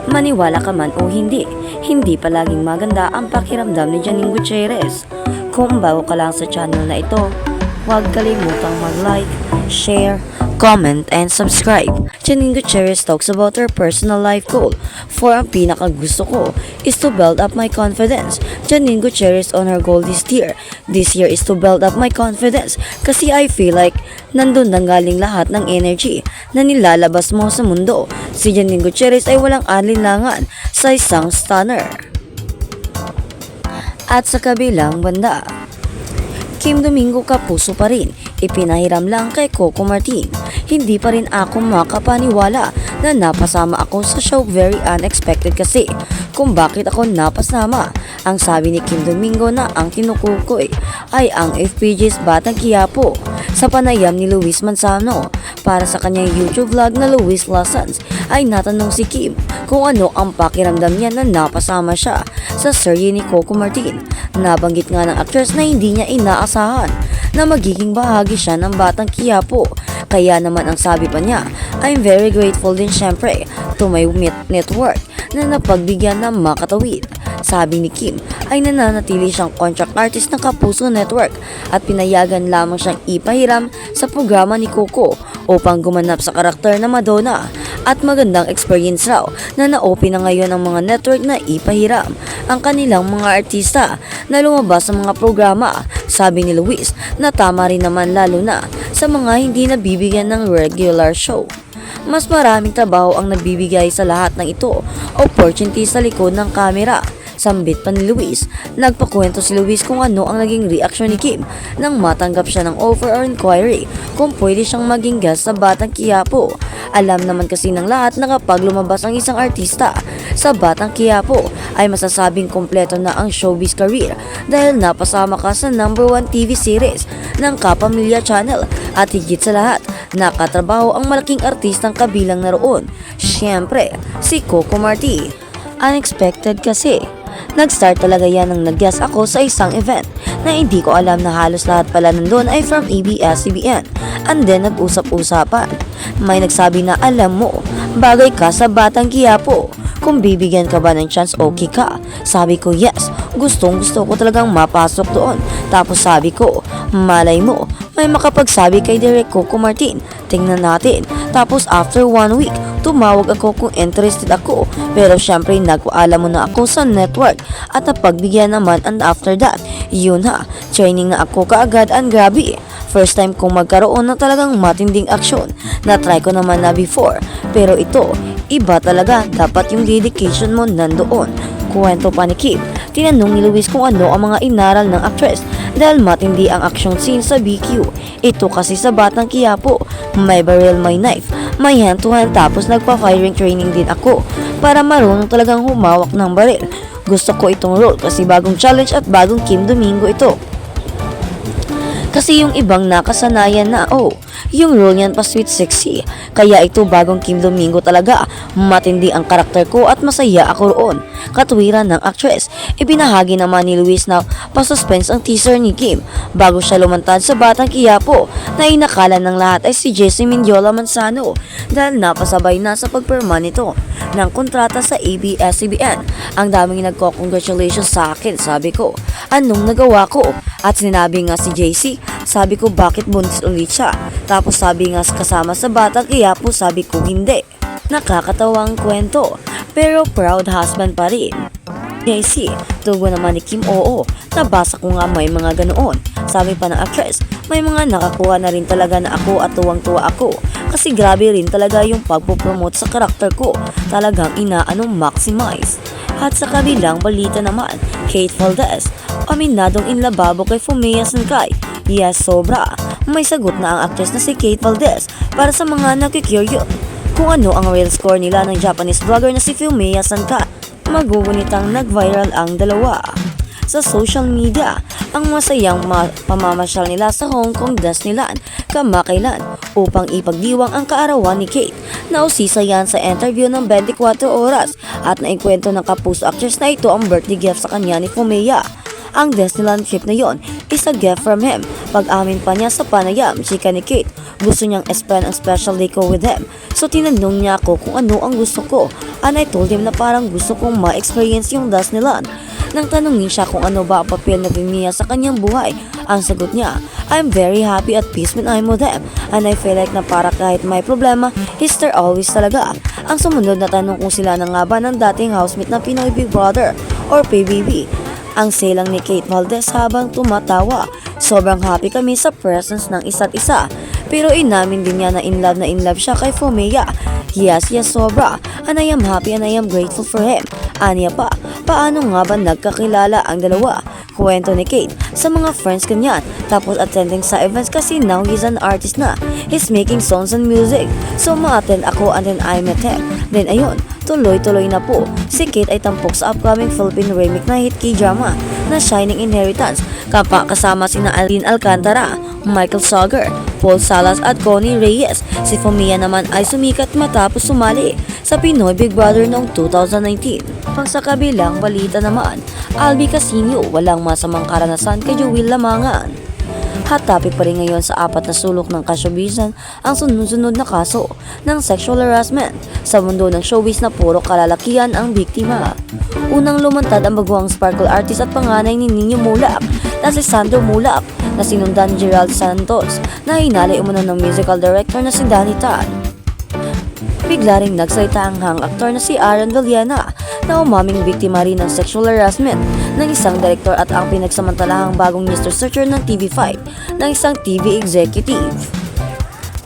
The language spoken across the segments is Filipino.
Maniwala ka man o hindi, hindi palaging maganda ang pakiramdam ni Janine Gutierrez. Kung bago ka lang sa channel na ito, huwag kalimutang mag-like, share, comment, and subscribe. Janine Gutierrez talks about her personal life goal. For ang pinakagusto ko is to build up my confidence. Janine Gutierrez on her goal this year. This year is to build up my confidence kasi I feel like nandun nang galing lahat ng energy na nilalabas mo sa mundo. Si Janine Gutierrez ay walang alinlangan sa isang stunner. At sa kabilang banda, Kim Domingo kapuso pa rin, ipinahiram lang kay Coco Martin. Hindi pa rin ako makapaniwala na napasama ako sa show, very unexpected kasi kung bakit ako napasama. Ang sabi ni Kim Domingo na ang kinukukoy ay ang FPJ's Batang Quiapo sa panayam ni Luis Manzano. Para sa kanyang YouTube vlog na Luis Lessons ay natanong si Kim kung ano ang pakiramdam niya na napasama siya sa serye ni Coco Martin. Nabanggit nga ng actress na hindi niya inaasahan na magiging bahagi siya ng Batang Quiapo. Kaya naman ang sabi pa niya, I'm very grateful din syempre to my network na napagbigyan ng makatawid. Sabi ni Kim ay nananatili siyang contract artist ng Kapuso Network at pinayagan lamang siyang ipahiram sa programa ni Coco upang gumanap sa karakter na Madonna. At magandang experience raw na na-open na ngayon ang mga network na ipahiram ang kanilang mga artista na lumabas sa mga programa. Sabi ni Luis na tama rin naman lalo na sa mga hindi nabibigyan ng regular show. Mas maraming trabaho ang nabibigay sa lahat ng ito, opportunity sa likod ng kamera. Sambit pa ni Luis. Nagpakwento si Luis kung ano ang naging reaksyon ni Kim nang matanggap siya ng offer or inquiry kung pwede siyang maging guest sa Batang Quiapo. Alam naman kasi ng lahat na kapag lumabas ang isang artista sa Batang Quiapo ay masasabing kompleto na ang showbiz career dahil napasama ka sa #1 TV series ng Kapamilya Channel at higit sa lahat nakatrabaho ang malaking artistang kabilang na roon. Siyempre, si Coco Martin. Unexpected kasi. Nag-start talaga yan nang nag-guest ako sa isang event na hindi ko alam na halos lahat pala nandun ay from ABS-CBN. And then nag-usap-usapan. May nagsabi na alam mo, bagay ka sa Batang Quiapo. Kung bibigyan ka ba ng chance, okay ka? Sabi ko yes, gustong gusto ko talagang mapasok doon. Tapos sabi ko, malay mo, may makapagsabi kay Direk Coco Martin. Tingnan natin. Tapos after 1 week, tumawag ako kung interested ako. Pero syempre nagpaalam mo na ako sa network at napagbigyan naman, and after that, yun ha, training na ako kaagad. Ang grabe, first time kong magkaroon na talagang matinding aksyon. Na-try ko naman na before, pero ito, iba talaga, dapat yung dedication mo nandoon. Kuwento pa ni Kim, tinanong ni Luis kung ano ang mga inaral ng actress dahil matindi ang action scene sa BQ. Ito kasi sa Batang Quiapo, may barrel, may knife, may hand to hand, tapos nagpa-firing training din ako para marunong talagang humawak ng baril. Gusto ko itong role kasi bagong challenge at bagong Kim Domingo ito. Kasi yung ibang nakasanayan na, yung role niyan pa sweet sexy. Kaya ito bagong Kim Domingo talaga. Matindi ang karakter ko at masaya ako roon. Katwiran ng actress. Ibinahagi naman ni Luis na pasuspense ang teaser ni Kim bago siya lumantad sa Batang Quiapo na inakala ng lahat ay si Jessie Mendiola Manzano dahil napasabay na sa pagpirma nito ng kontrata sa ABS-CBN. Ang daming nagko-congratulations sa akin. Sabi ko, anong nagawa ko? At sinabi nga si JC, sabi ko bakit buntis ulit siya? Tapos sabi nga kasama sa Batang Quiapo, sabi ko hindi. Nakakatawang kwento, pero proud husband pa rin. JC, tugo naman ni Kim, oo, nabasa ko nga may mga ganoon. Sabi pa ng actress, may mga nakakuha na rin talaga na ako at tuwang-tuwa ako. Kasi grabe rin talaga yung pagpopromote sa karakter ko. Talagang maximize. At sa kabilang balita naman, Kate Valdez, aminadong inlababo kay Fumea Sankay. Yes, sobra. May sagot na ang actress na si Kate Valdez para sa mga nakikurious kung ano ang real score nila ng Japanese vlogger na si Fumea Sankay. Magugunitang nag-viral ang dalawa sa social media ang masayang pamamasyal nila sa Hong Kong Disneyland kamakailan upang ipagdiwang ang kaarawan ni Kate. Nausisa yan sa interview ng 24 oras at naikwento ng Kapuso actress na ito ang birthday gift sa kanya ni Fumea. Ang Disneyland trip na yon is a gift from him. Pag-amin pa niya sa panayam, chika ni Kate, gusto niyang spend ang special day ko with him. So tinanong niya ako kung ano ang gusto ko, and I told him na parang gusto kong ma-experience yung Disneyland. Nang tanungin siya kung ano ba ang papel na biniya sa kanyang buhay, ang sagot niya, I'm very happy at peace when I'm with them, and I feel like na para kahit may problema, he's there always talaga. Ang sumunod na tanong kung sila na nga ba ng dating housemate na Pinoy Big Brother or PBB. Ang silang ni Kate Valdez habang tumatawa. Sobrang happy kami sa presence ng isa't isa. Pero inamin din niya na in love siya kay Fomea. Yes, sobra. And I am happy and I am grateful for him. Aniya pa, paano nga ba nagkakilala ang dalawa? Kwento ni Kate, sa mga friends kanyan, tapos attending sa events kasi now he's an artist na. He's making songs and music. So ma-attend ako and then I met him. Then ayun, tuloy-tuloy na po. Si Kate ay tampok sa upcoming Philippine remake na hit K-drama na Shining Inheritance, kasama sina Alin Alcantara, Michael Sagar, Paul Salas at Connie Reyes. Si Fomea naman ay sumikat matapos sumali sa Pinoy Big Brother noong 2019. Pang sa kabilang balita naman, Albi Casino walang masamang karanasan kay Joel Lamangan. Hot topic pa rin ngayon sa apat na sulok ng kasyobizan ang sunod-sunod na kaso ng sexual harassment sa mundo ng showbiz na puro kalalakihan ang biktima. Unang lumantad ang baguhang sparkle artist at panganay ni Nino Mulak na si Sandro Mulak na sinundan ni Gerald Santos na hinalay umano ng musical director na si Danny Tan. Bigla ring nagsalita ang hang aktor na si Aaron Villena na umaming biktima rin ng sexual harassment ng isang director at ang pinagsamantalahang bagong Mr. Searcher ng TV5 ng isang TV executive.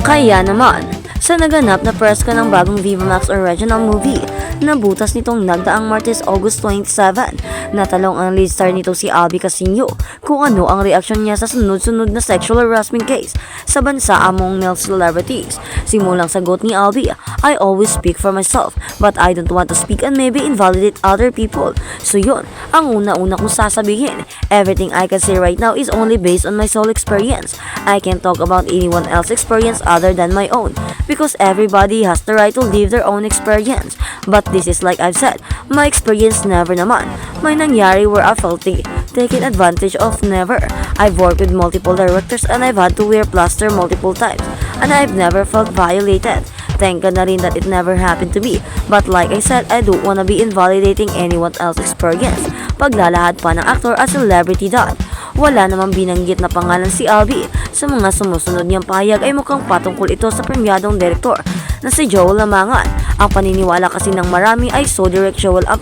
Kaya naman, sa naganap na preska ng bagong Viva Max original movie na butas nitong nagdaang Martes August 27, natalong ang lead star nito si Albi Casino kung ano ang reaksyon niya sa sunod-sunod na sexual harassment case sa bansa among male celebrities. Simulang sagot ni Albi, I always speak for myself but I don't want to speak and maybe invalidate other people. So yun, ang una-una kong sasabihin, everything I can say right now is only based on my sole experience. I can't talk about anyone else's experience other than my own because everybody has the right to live their own experience. But this is like I've said, my experience never naman. May nangyari where I felt taken advantage of, never. I've worked with multiple directors and I've had to wear plaster multiple times and I've never felt violated. Thank God na rin that it never happened to me. But like I said, I don't wanna be invalidating anyone else's experience. Paglalahad pa ng actor at celebrity dot. Wala namang binanggit na pangalan si Albi. Sa mga sumusunod niyang pahayag ay mukhang patungkol ito sa premyadong direktor na si Joel Lamangan. Ang paniniwala kasi ng marami ay so Direct Joel ang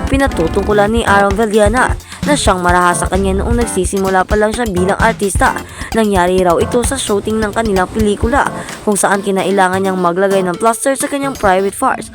pinatutungkulan ni Aaron Villena na siyang marahas sa kanya noong nagsisimula pa lang siya bilang artista. Nangyari raw ito sa shooting ng kanilang pelikula kung saan kinailangan niyang maglagay ng plaster sa kanyang private parts.